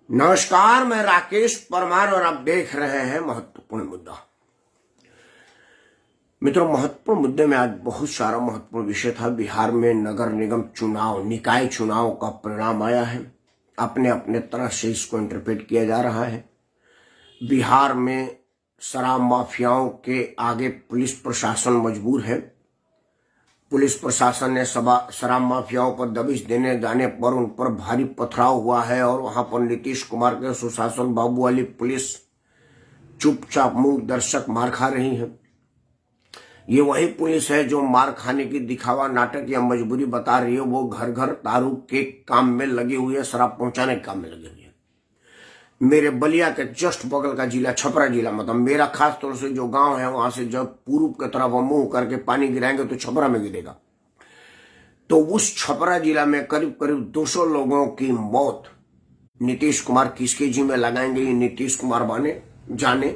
नमस्कार, मैं राकेश परमार और आप देख रहे हैं महत्वपूर्ण मुद्दा। मित्रों, महत्वपूर्ण मुद्दे में आज बहुत सारा महत्वपूर्ण विषय था। बिहार में नगर निगम चुनाव, निकाय चुनाव का परिणाम आया है। अपने अपने तरह से इसको इंटरप्रेट किया जा रहा है। बिहार में शराब माफियाओं के आगे पुलिस प्रशासन मजबूर है। पुलिस प्रशासन ने शराब माफियाओं पर दबिश देने जाने पर उन पर भारी पथराव हुआ है और वहां पर नीतीश कुमार के सुशासन बाबू वाली पुलिस चुपचाप मूक दर्शक मार खा रही है। ये वही पुलिस है जो मार खाने की दिखावा, नाटक या मजबूरी बता रही है। वो घर घर दारू के काम में लगी हुई है, शराब पहुंचाने के काम में लगी हुई है। मेरे बलिया के जस्ट बगल का जिला छपरा जिला, मतलब मेरा खास तौर से जो गांव है, वहां से जब पूर्व की तरफ मुंह करके पानी गिराएंगे तो छपरा में गिरेगा। तो उस छपरा जिला में करीब करीब 200 लोगों की मौत नीतीश कुमार किसके जिम्मे लगाएंगे, ये नीतीश कुमार जाने।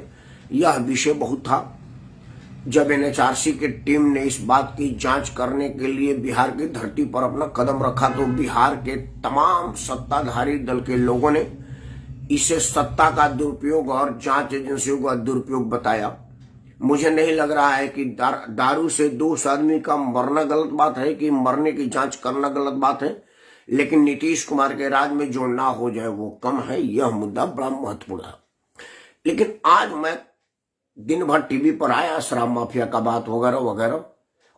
यह विषय बहुत था। जब एनएचआरसी की टीम ने इस बात की जांच करने के लिए बिहार की धरती पर अपना कदम रखा तो बिहार के तमाम सत्ताधारी दल के लोगों ने इसे सत्ता का दुरुपयोग और जांच एजेंसियों का दुरुपयोग बताया। मुझे नहीं लग रहा है कि दारू से 2 आदमी का मरना गलत बात है कि मरने की जांच करना गलत बात है, लेकिन नीतीश कुमार के राज में जो ना हो जाए वो कम है। यह मुद्दा बड़ा महत्वपूर्ण है। लेकिन आज मैं दिन भर टीवी पर आया, शराब माफिया का बात वगैरह वगैरह,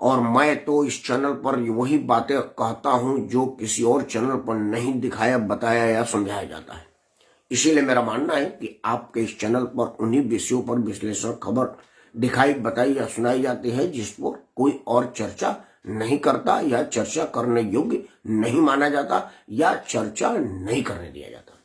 और मैं तो इस चैनल पर वही बातें कहता हूं जो किसी और चैनल पर नहीं दिखाया, बताया या समझाया जाता है। इसीलिए मेरा मानना है कि आपके इस चैनल पर उन्हीं विषयों पर विश्लेषण, खबर दिखाई, बताई या सुनाई जाती है जिस पर कोई और चर्चा नहीं करता या चर्चा करने योग्य नहीं माना जाता या चर्चा नहीं करने दिया जाता।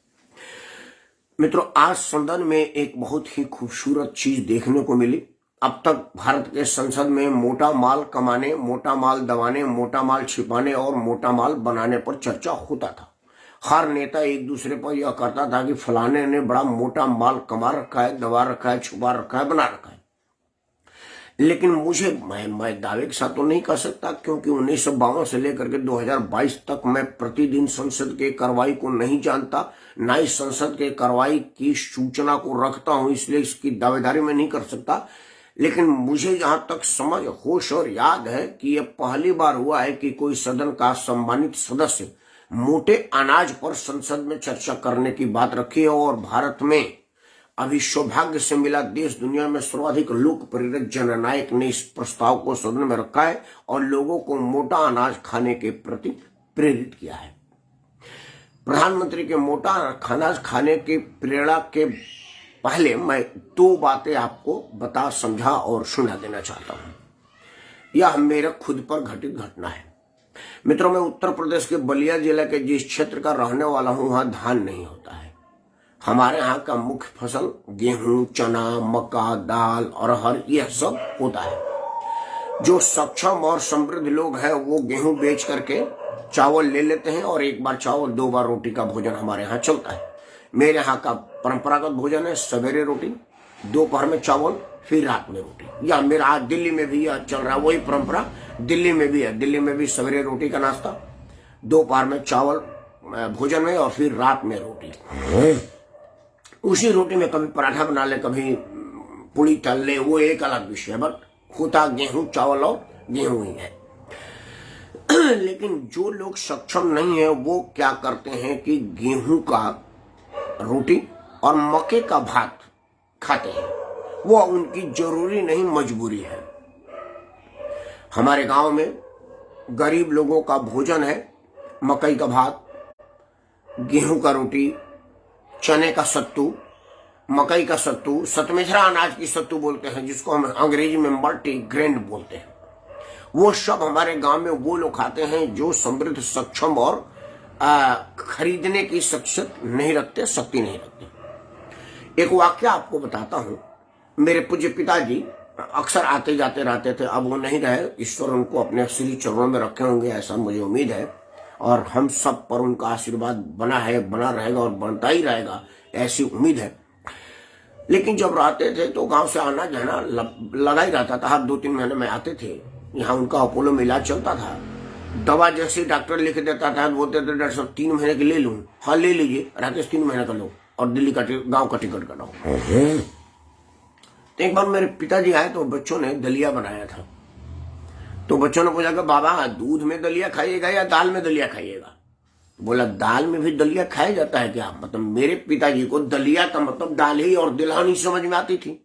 मित्रों, आज सदन में एक बहुत ही खूबसूरत चीज देखने को मिली। अब तक भारत के संसद में मोटा माल कमाने, मोटा माल दबाने, मोटा माल छिपाने और मोटा माल बनाने पर चर्चा होता था। हर नेता एक दूसरे पर यह करता था कि फलाने ने बड़ा मोटा माल कमा रखा है, दबा रखा है, छुपा रखा है, बना रखा है। लेकिन मैं दावे के साथ तो नहीं कर सकता, क्योंकि 1952 से लेकर के 2022 तक मैं प्रतिदिन संसद के कार्रवाई को नहीं जानता, ना ही संसद के कार्रवाई की सूचना को रखता हूं, इसलिए इसकी दावेदारी मैं नहीं कर सकता। लेकिन मुझे जहां तक समझ, होश और याद है कि यह पहली बार हुआ है कि कोई सदन का सम्मानित सदस्य मोटे अनाज पर संसद में चर्चा करने की बात रखी है। और भारत में अभी सौभाग्य से मिला देश दुनिया में सर्वाधिक लोक प्रेरित जननायक ने इस प्रस्ताव को सदन में रखा है और लोगों को मोटा अनाज खाने के प्रति प्रेरित किया है। प्रधानमंत्री के मोटा अनाज खाने की प्रेरणा के पहले मैं 2 बातें आपको बता, समझा और सुना देना चाहता हूं। यह मेरे खुद पर घटित घटना है। मित्रों, मैं उत्तर प्रदेश के बलिया जिले के जिस क्षेत्र का रहने वाला हूं, वहां धान नहीं होता है। हमारे यहाँ का मुख्य फसल गेहूं, चना, मक्का, दाल, अरहर, यह सब होता है। जो सक्षम और समृद्ध लोग हैं वो गेहूं बेच करके चावल ले लेते हैं और 1 बार चावल 2 बार रोटी का भोजन हमारे यहाँ चलता है। मेरे यहाँ का परंपरागत भोजन है सवेरे रोटी, दोपहर में चावल, फिर रात में रोटी। या मेरा आज दिल्ली में भी यह चल रहा है, वही परंपरा दिल्ली में भी है। दिल्ली में भी सवेरे रोटी का नाश्ता, दोपहर में चावल भोजन में और फिर रात में रोटी। उसी रोटी में कभी पराठा बना ले, कभी पूड़ी तल ले, वो एक अलग विषय है। बट होता गेहूं, चावल और गेहूं ही है। लेकिन जो लोग सक्षम नहीं है वो क्या करते हैं कि गेहूं का रोटी और मक्के का भात खाते हैं। वो उनकी जरूरी नहीं, मजबूरी है। हमारे गांव में गरीब लोगों का भोजन है मकई का भात, गेहूं का रोटी, चने का सत्तू, मकई का सत्तू, सतमेथरा अनाज की सत्तू बोलते हैं जिसको हम अंग्रेजी में मल्टी ग्रेन बोलते हैं। वो सब हमारे गांव में वो लोग खाते हैं जो समृद्ध, सक्षम और खरीदने की शख्सियत नहीं रखते, शक्ति नहीं रखते। एक वाक्य आपको बताता हूं। मेरे पूज्य पिताजी अक्सर आते जाते रहते थे। अब वो नहीं रहे, ईश्वर उनको अपने श्री चरणों में रखे होंगे, ऐसा मुझे उम्मीद है। और हम सब पर उनका आशीर्वाद बना है, बना रहेगा और बनता ही रहेगा, ऐसी उम्मीद है। लेकिन जब रहते थे तो गांव से आना जाना लगा ही रहता था। हर 2-3 महीने में आते थे। यहाँ उनका अपोलो में इलाज चलता था। दवा जैसे डॉक्टर लिख देता था बोलते थे डॉक्टर साहब 3 महीने की ले लूं। हाँ ले लीजिए, राकेश 3 महीने का लो और दिल्ली का गांव का टिकट कटाओ। तो एक बार मेरे पिताजी आए तो बच्चों ने दलिया बनाया था। तो बच्चों ने पूछा कि बाबा दूध में दलिया खाइएगा या दाल में दलिया खाइएगा? बोला दाल में भी दलिया खाया जाता है क्या? मतलब मेरे पिताजी को दलिया का मतलब दाल ही और दिलहनी समझ में आती थी।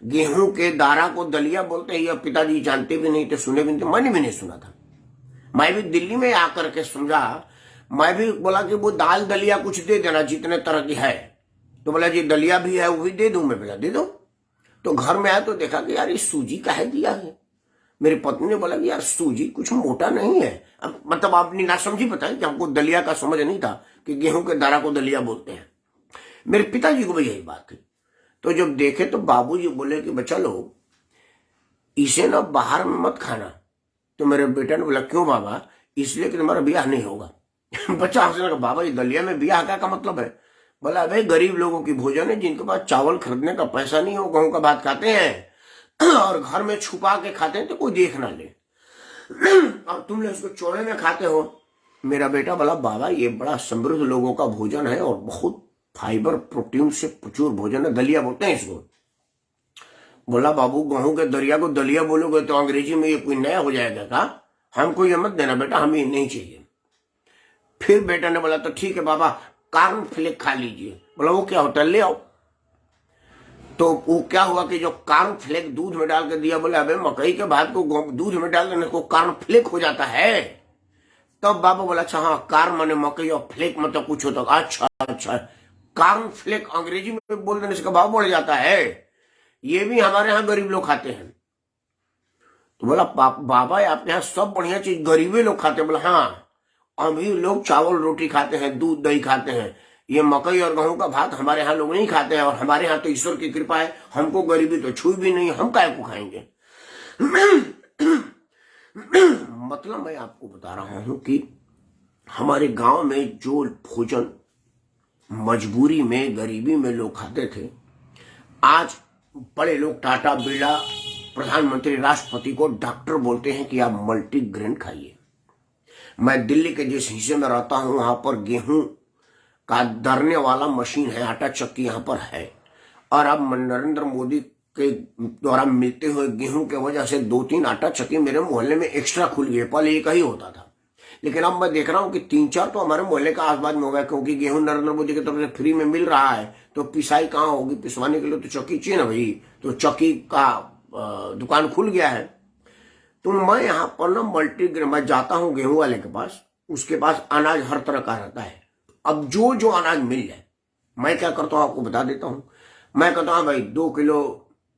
गेहूं के दारा को दलिया बोलते हैं, यह पिताजी जानते भी नहीं थे, सुने भी नहीं थे, मैंने भी नहीं सुना था। मैं भी दिल्ली में आकर के समझा, मैं भी बोला कि वो दाल दलिया कुछ दे देना जितने तरह की है। तो बोला जी दलिया भी है वो भी दे दूं मैं? बोला दे दो। तो घर में आया तो देखा कि यार ये सूजी का है दिया है। मेरी पत्नी ने बोला कि यार सूजी कुछ मोटा नहीं है। अब मतलब आपने ना समझी बताई कि हमको दलिया का समझ नहीं था कि गेहूं के दारा को दलिया बोलते हैं। मेरे पिताजी को भी यही बात थी। तो जब देखे तो बाबूजी बोले कि बच्चा लो इसे ना बाहर में मत खाना। तो मेरे बेटा ने बोला क्यों बाबा? इसलिए कि तुम्हारा ब्याह नहीं होगा। बच्चा हंसने लगा, बाबा ये दलिया में ब्याह का मतलब है? बोला भाई गरीब लोगों की भोजन है, जिनके पास चावल खरीदने का पैसा नहीं हो, गेहूं का भात खाते हैं और घर में छुपा के खाते हैं तो कोई देख ना ले, और तुम लोग इसको चौड़े में खाते हो। मेरा बेटा बोला बाबा ये बड़ा समृद्ध लोगों का भोजन है और बहुत फाइबर प्रोटीन से प्रचुर भोजन है, दलिया बोलते हैं इसको। बोला बाबू गेहूं के दलिया को दलिया बोलोगे तो अंग्रेजी में ये कोई नया हो जाएगा का? हमको ये मत देना बेटा, हमें नहीं चाहिए। फिर बेटा ने बोला तो ठीक है बाबा कॉर्न फ्लेक खा लीजिए। बोला वो क्या होता है? ले आओ। तो वो क्या हुआ कि जो कॉर्न फ्लेक दूध में डाल के दिया, बोले अबे मकई के भात को दूध में डाल देने को कॉर्न फ्लेक हो जाता है? तब बाबा बोला अच्छा हाँ कॉर्न माने मकई और फ्लेक मतलब कुछ होता। अच्छा अच्छा, कॉर्न फ्लेक अंग्रेजी में बोल देने से भाव बढ़ जाता है। ये भी हमारे यहाँ गरीब लोग खाते हैं। तो बोला बाबा आपके यहाँ सब बढ़िया चीज गरीबे लोग खाते हैं? बोला हाँ अभी लोग चावल रोटी खाते हैं, दूध दही खाते हैं, ये मकई और गेहूं का भात हमारे यहाँ लोग नहीं खाते हैं। और हमारे यहाँ तो ईश्वर की कृपा है, हमको गरीबी तो छुई भी नहीं, हम काय को खाएंगे? मतलब मैं आपको बता रहा हूं कि हमारे गांव में जो भोजन मजबूरी में गरीबी में लोग खाते थे, आज बड़े लोग टाटा बिरला प्रधानमंत्री राष्ट्रपति को डॉक्टर बोलते हैं कि आप मल्टीग्रेन खाइए। मैं दिल्ली के जिस हिस्से में रहता हूं वहां पर गेहूं का दरने वाला मशीन है, आटा चक्की यहां पर है। और अब नरेंद्र मोदी के द्वारा मिलते हुए गेहूं के वजह से 2-3 आटा चक्की मेरे मोहल्ले में एक्स्ट्रा खुल गए। पहले एक ही होता था, लेकिन अब मैं देख रहा हूं कि 3-4 तो हमारे मोहल्ले का आसपास में हो गया, क्योंकि गेहूं नरेंद्र मोदी की तरफ से फ्री में मिल रहा है। तो पिसाई कहाँ होगी? पिसवाने के लिए तो चक्की चाहिए ना भाई, तो चक्की का दुकान खुल गया है। तो मैं यहाँ पर ना मल्टीग्रेन, मैं जाता हूँ गेहूं वाले के पास, उसके पास अनाज हर तरह का रहता है। अब जो जो अनाज मिल जाए मैं क्या करता हूँ आपको बता देता हूँ। मैं कहता हूँ भाई 2 किलो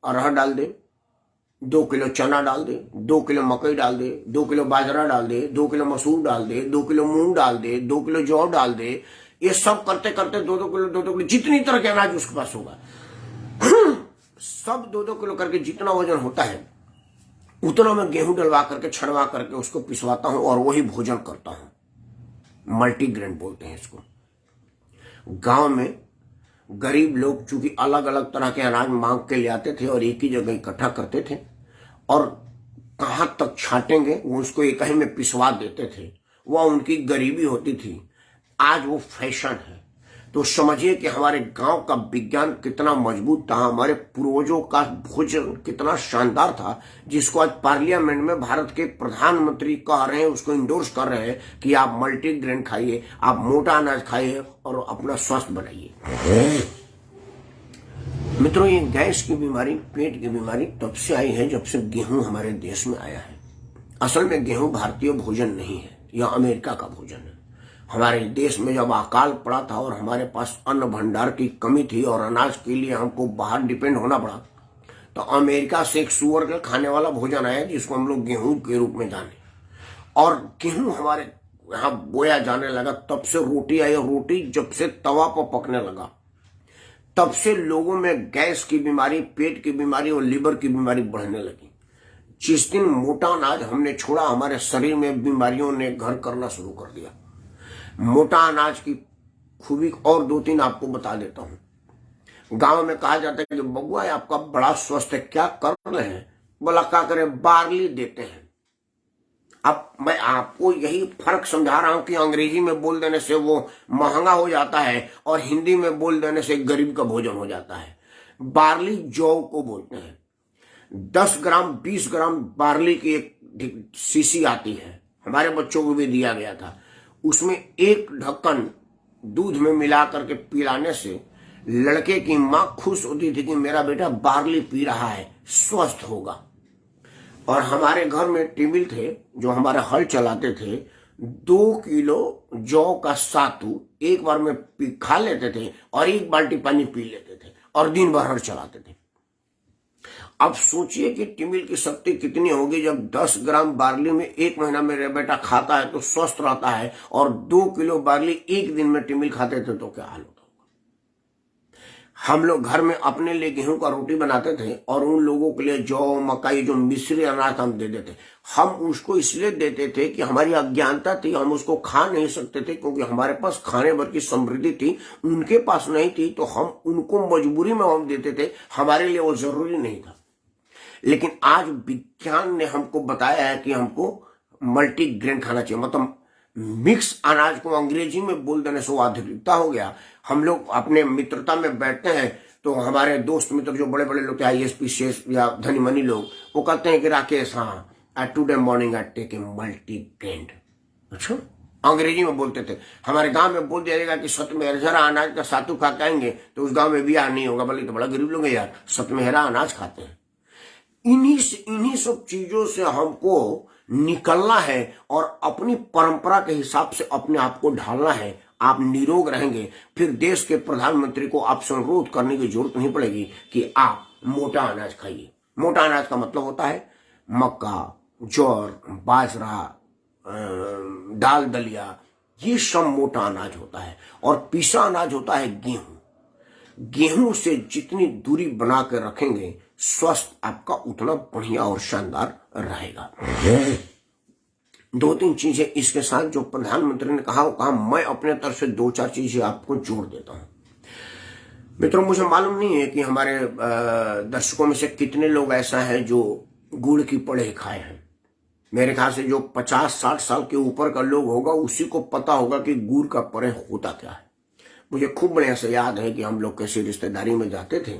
अरहर डाल दे, 2 किलो चना डाल दे, 2 किलो मकई डाल दे, 2 किलो बाजरा डाल दे, 2 किलो मसूर डाल दे, 2 किलो मूंग डाल दे, 2 किलो जौ डाल दे। ये सब करते करते 2-2 किलो 2-2 किलो जितनी तरह के अनाज उसके पास होगा सब 2-2 किलो करके जितना वजन होता है उतना मैं गेहूं डलवा करके छड़वा करके उसको पिसवाता हूं और वही भोजन करता हूं। मल्टीग्रेन बोलते हैं इसको। गांव में गरीब लोग चूंकि अलग अलग तरह के अनाज मांग के ले आते थे और एक ही जगह इकट्ठा करते थे, और कहां तक छाटेंगे वो उसको एक ही में पिसवा देते थे। वह उनकी गरीबी होती थी। आज वो फैशन है। तो समझिए कि हमारे गांव का विज्ञान कितना मजबूत था, हमारे पूर्वजों का भोजन कितना शानदार था, जिसको आज पार्लियामेंट में भारत के प्रधानमंत्री कह रहे हैं, उसको इंडोर्स कर रहे हैं कि आप मल्टीग्रेन खाइए, आप मोटा अनाज खाइए और अपना स्वास्थ्य बनाइए। मित्रों, ये गैस की बीमारी, पेट की बीमारी तब से आई है जब से गेहूं हमारे देश में आया है। असल में गेहूं भारतीय भोजन नहीं है, यह अमेरिका का भोजन है। हमारे देश में जब अकाल पड़ा था और हमारे पास अन्न भंडार की कमी थी और अनाज के लिए हमको बाहर डिपेंड होना पड़ा, तो अमेरिका से एक सुअर का खाने वाला भोजन आया जिसको हम लोग गेहूं के रूप में जाने। और गेहूं हमारे यहाँ बोया जाने लगा, तब से रोटी आई। और रोटी जब से तवा पर पकने लगा तब से लोगों में गैस की बीमारी, पेट की बीमारी और लीवर की बीमारी बढ़ने लगी। जिस दिन मोटा अनाज हमने छोड़ा, हमारे शरीर में बीमारियों ने घर करना शुरू कर दिया। मोटा अनाज की खूबी और 2-3 आपको बता देता हूं। गांव में कहा जाता है कि बबुआ आपका बड़ा स्वस्थ है, क्या कर रहे हैं? बोला क्या करें, बार्ली देते हैं। अब मैं आपको यही फर्क समझा रहा हूं कि अंग्रेजी में बोल देने से वो महंगा हो जाता है और हिंदी में बोल देने से गरीब का भोजन हो जाता है। बार्ली जौ को बोलते हैं। 10 ग्राम 20 ग्राम बार्ली की एक शीशी आती है, हमारे बच्चों को भी दिया गया था। उसमें एक ढक्कन दूध में मिला करके पिलाने से लड़के की मां खुश होती थी कि मेरा बेटा बार्ली पी रहा है, स्वस्थ होगा। और हमारे घर में टिबिल थे जो हमारे हल चलाते थे, 2 किलो जौ का सातू एक बार में खा लेते थे और 1 बाल्टी पानी पी लेते थे और दिन भर हल चलाते थे। अब सोचिए कि टिबिल की शक्ति कितनी होगी जब 10 ग्राम बार्ली में 1 महीना मेरा बेटा खाता है तो स्वस्थ रहता है, और 2 किलो बार्ली 1 दिन में टिबिल खाते थे तो क्या हाल होता। हम लोग घर में अपने लिए गेहूं का रोटी बनाते थे और उन लोगों के लिए जौ मकाई जो मिश्री अनाज हम दे देते। हम उसको इसलिए देते थे कि हमारी अज्ञानता थी, हम उसको खा नहीं सकते थे क्योंकि हमारे पास खाने भर की समृद्धि थी, उनके पास नहीं थी, तो हम उनको मजबूरी में हम देते थे, हमारे लिए वो जरूरी नहीं था। लेकिन आज विज्ञान ने हमको बताया है कि हमको मल्टीग्रेन खाना चाहिए, मतलब मिक्स अनाज को अंग्रेजी में बोल देने से वो आधुनिकता हो गया। हम लोग अपने मित्रता में बैठते हैं तो हमारे दोस्त मित्र जो बड़े बड़े लोग IAS PCS या धनी मनी लोग, वो कहते हैं कि राकेश हाँ today morning I take a multigrain. अच्छा, अंग्रेजी में बोलते थे। हमारे गांव में बोल दिया जाएगा कि सतमेहरा अनाज का सातू खा के आएंगे तो उस गांव में ब्याह नहीं होगा, बोले तो बड़ा गरीब लोग हैं यार, सतमेहरा अनाज खाते हैं। इन्हीं सब चीजों से हमको निकलना है और अपनी परंपरा के हिसाब से अपने आप को ढालना है। आप निरोग रहेंगे, फिर देश के प्रधानमंत्री को आपसे अनुरोध करने की जरूरत नहीं पड़ेगी कि आप मोटा अनाज खाइए। मोटा अनाज का मतलब होता है मक्का, ज्वार, बाजरा, दाल दलिया, ये सब मोटा अनाज होता है। और पीसा अनाज होता है गेहूं। गेहूं से जितनी दूरी बना कर रखेंगे, स्वस्थ आपका उतना बढ़िया और शानदार रहेगा। 2-3 चीजें इसके साथ जो प्रधानमंत्री ने कहा वो कहा, मैं अपने तरफ से 2-4 चीजें आपको जोड़ देता हूं। मित्रों, मुझे मालूम नहीं है कि हमारे दर्शकों में से कितने लोग ऐसा है जो गुड़ की पड़े खाए हैं। मेरे ख्याल से जो 50-60 साल के ऊपर का लोग होगा उसी को पता होगा कि गुड़ का पड़े होता क्या है। मुझे खूब बढ़िया से याद है कि हम लोग किसी रिश्तेदारी में जाते थे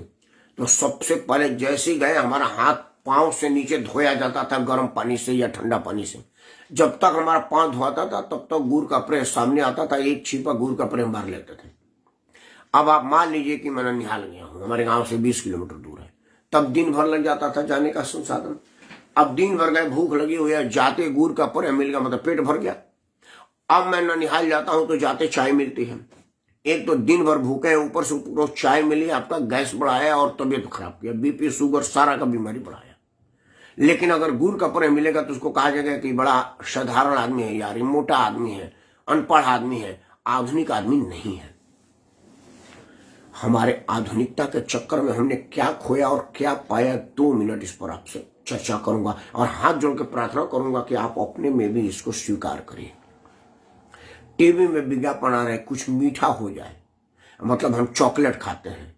तो सबसे पहले जैसे ही गए हमारा हाथ पांव से नीचे धोया जाता था गर्म पानी से या ठंडा पानी से। जब तक हमारा पांव धोता था तब तक गुड़ का प्रेस सामने आता था, एक छिपा गुड़ का प्रेस मार लेते थे। अब आप मान लीजिए कि मैं ननिहाल गया हूं, हमारे गांव से 20 किलोमीटर दूर है, तब दिन भर लग जाता था जाने का संसाधन। अब दिन भर गए, भूख लगी हुई है, जाते गुड़ का प्रेस मिल गया, मतलब पेट भर गया। अब मैं ननिहाल जाता हूं तो जाते चाय मिलती है। एक तो दिन भर भूखे हैं, ऊपर से रोज चाय मिली, आपका गैस बढ़ाया और तबीयत खराब किया, BP शुगर सारा का बीमारी बढ़ाया। लेकिन अगर गुड़ का परे मिलेगा तो उसको कहा जाएगा कि बड़ा साधारण आदमी है यार, मोटा आदमी है, अनपढ़ आदमी है, आधुनिक आदमी नहीं है। हमारे आधुनिकता के चक्कर में हमने क्या खोया और क्या पाया, 2 मिनट इस पर आपसे चर्चा करूंगा और हाथ जोड़ के प्रार्थना करूंगा कि आप अपने में भी इसको स्वीकार करिए। टीवी में विज्ञापन आ रहा है कुछ मीठा हो जाए, मतलब हम चॉकलेट खाते हैं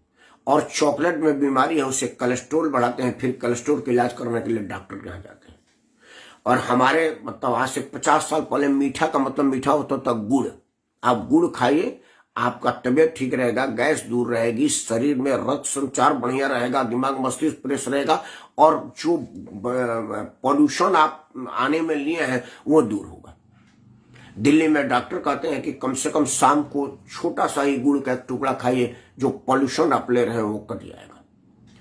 और चॉकलेट में बीमारी है, उससे कोलेस्ट्रॉल बढ़ाते हैं, फिर कोलेस्ट्रॉल का इलाज करने के लिए डॉक्टर के यहाँ जाते हैं। और हमारे मतलब आज से 50 साल पहले मीठा का मतलब मीठा होता था गुड़। आप गुड़ खाइए, आपका तबीयत ठीक रहेगा, गैस दूर रहेगी, शरीर में रक्त संचार बढ़िया रहेगा, दिमाग मस्तिष्क फ्रेश रहेगा और जो पॉल्यूशन आप आने में लिए हैं वो दूर होगा। दिल्ली में डॉक्टर कहते हैं कि कम से कम शाम को छोटा सा ही गुड़ का एक टुकड़ा खाइए, जो पॉल्यूशन आप ले रहे हैं वो कट जाएगा।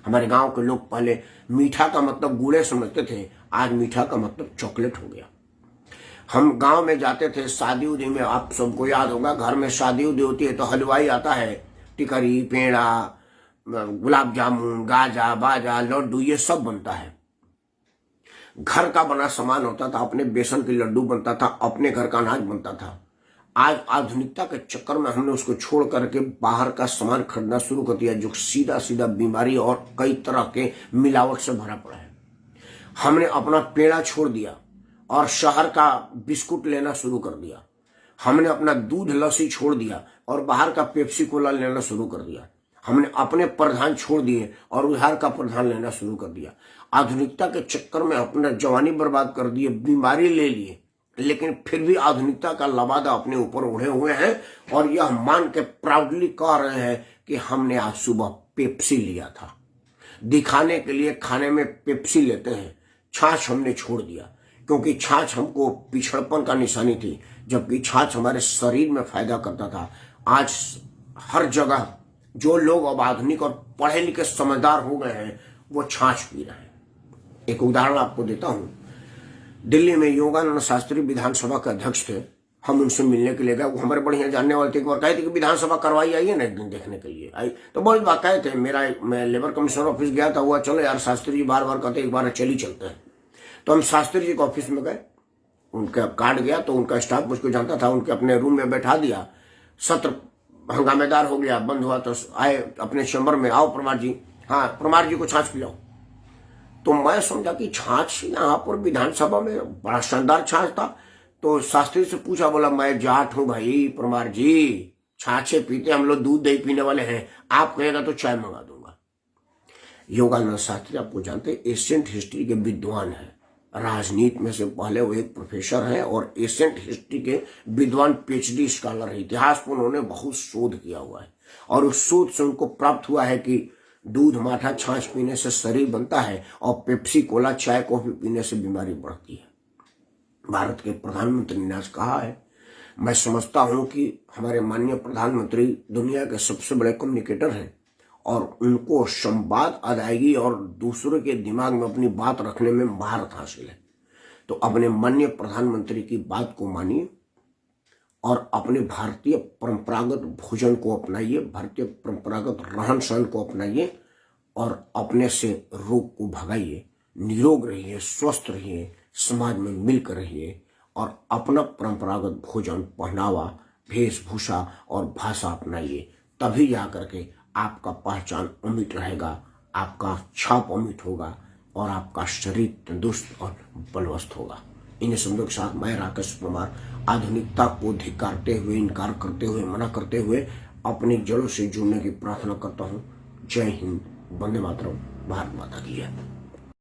हमारे गांव के लोग पहले मीठा का मतलब गुड़े समझते थे, आज मीठा का मतलब चॉकलेट हो गया। हम गांव में जाते थे शादी उदी में, आप सबको याद होगा घर में शादी उदी होती है तो हलवाई आता है, टिकरी, पेड़ा, गुलाब जामुन, गाजा बाजा, लड्डू, ये सब बनता है। घर का बना सामान होता था, अपने बेसन के लड्डू बनता था, अपने घर का अनाज बनता था। आज आधुनिकता के चक्कर में हमने उसको छोड़ करके बाहर का सामान खरीदना शुरू कर दिया, जो सीधा सीधा बीमारी और कई तरह के मिलावट से भरा पड़ा है। हमने अपना पेड़ा छोड़ दिया और शहर का बिस्कुट लेना शुरू कर दिया। हमने अपना दूध लस्सी छोड़ दिया और बाहर का पेप्सी कोला लेना शुरू कर दिया। हमने अपने प्रधान छोड़ दिए और उधार का प्रधान लेना शुरू कर दिया। आधुनिकता के चक्कर में अपना जवानी बर्बाद कर दिए, बीमारी ले लिए, लेकिन फिर भी आधुनिकता का लबादा अपने ऊपर ओढ़े हुए हैं और यह मान के प्राउडली कह रहे हैं कि हमने आज सुबह पेप्सी लिया था। दिखाने के लिए खाने में पेप्सी लेते हैं। छाछ हमने छोड़ दिया क्योंकि छाछ हमको पिछड़पन का निशानी थी, जबकि छाछ हमारे शरीर में फायदा करता था। आज हर जगह जो लोग अब आधुनिक और पढ़े लिखे समझदार हो गए हैं वो छाछ पी रहे हैं। एक उदाहरण आपको देता हूं। दिल्ली में योगानंद शास्त्री विधानसभा के अध्यक्ष थे। हम उनसे मिलने के लिए गए। वो हमारे बढ़िया जानने वाले थे। एक बार कहे थे कि विधानसभा करवाई, आइए ना एक दिन देखने के लिए। आई तो बहुत बात कहे थे। मैं लेबर कमिश्नर ऑफिस गया था, हुआ चलो यार शास्त्री जी बार बार कहते एक बार चली चलते हैं। तो हम शास्त्री जी के ऑफिस में गए, उनका कार्ड गया तो उनका स्टाफ मुझको जानता था, उनके अपने रूम में बैठा दिया। सत्र हंगामेदार हो गया, बंद हुआ तो आए अपने चैम्बर में, आओ परमार जी, हाँ परमार जी को छाछ पिलाओ। तो मैं समझा कि छाछ यहाँ पर विधानसभा में बड़ा शानदार छाछ था। तो शास्त्री से पूछा, बोला मैं जाट हूं भाई परमार जी, छाछे पीते हम लोग, दूध दही पीने वाले हैं, आप कहेगा तो चाय मंगा दूंगा। योगानंद शास्त्री आपको जानते एशियंट हिस्ट्री के विद्वान हैं। राजनीति में से पहले वो एक प्रोफेसर हैं और एशियंट हिस्ट्री के विद्वान पीएचडी स्कॉलर है। इतिहास पर उन्होंने बहुत शोध किया हुआ है और उस शोध से उनको प्राप्त हुआ है कि दूध माठा छाछ पीने से शरीर बनता है और पेप्सी कोला चाय कॉफी पीने से बीमारी बढ़ती है। भारत के प्रधानमंत्री ने आज कहा है, मैं समझता हूं कि हमारे माननीय प्रधानमंत्री दुनिया के सबसे बड़े कम्युनिकेटर हैं और उनको संवाद अदायगी और दूसरों के दिमाग में अपनी बात रखने में महारत हासिल है। तो अपने माननीय प्रधानमंत्री की बात को मानिए और अपने भारतीय परंपरागत भोजन को अपनाइए, भारतीय परंपरागत रहन सहन को अपनाइए और अपने से रोग को भगाइए। निरोग रहिए, स्वस्थ रहिए, समाज में मिलकर रहिए और अपना परंपरागत भोजन, पहनावा, वेशभूषा और भाषा अपनाइए। तभी जाकर के आपका पहचान अमिट रहेगा, आपका छाप अमिट होगा और आपका शरीर तंदुरुस्त और बलवस्त होगा। इन शब्दों के साथ मैं राकेश परमार आधुनिकता को धिक्कारते हुए, इनकार करते हुए, मना करते हुए अपनी जड़ों से जुड़ने की प्रार्थना करता हूँ। जय हिंद, वंदे मातरम, भारत माता की जय।